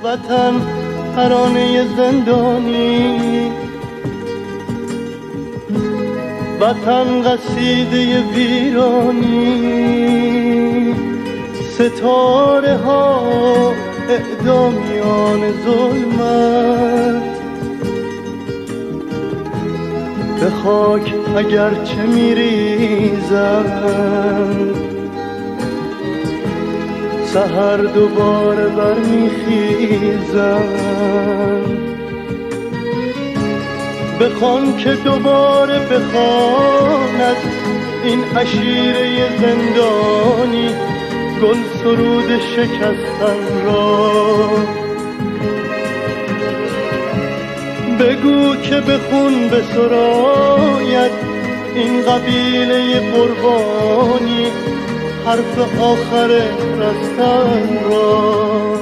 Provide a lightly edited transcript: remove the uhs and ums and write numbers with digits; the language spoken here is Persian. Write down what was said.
وطن ترانه زندانی، وطن قصیده ویرانی، ستاره ها اعدامیان ظلمت، به خاک اگرچه میریزند سحر دوباره برمیخیزند. بخوان که دوباره بخواند این عشیره زندانی گل سرود شکستن را. بگو که به خون بسراید این قبیله قربانی حرف آخر رستن را.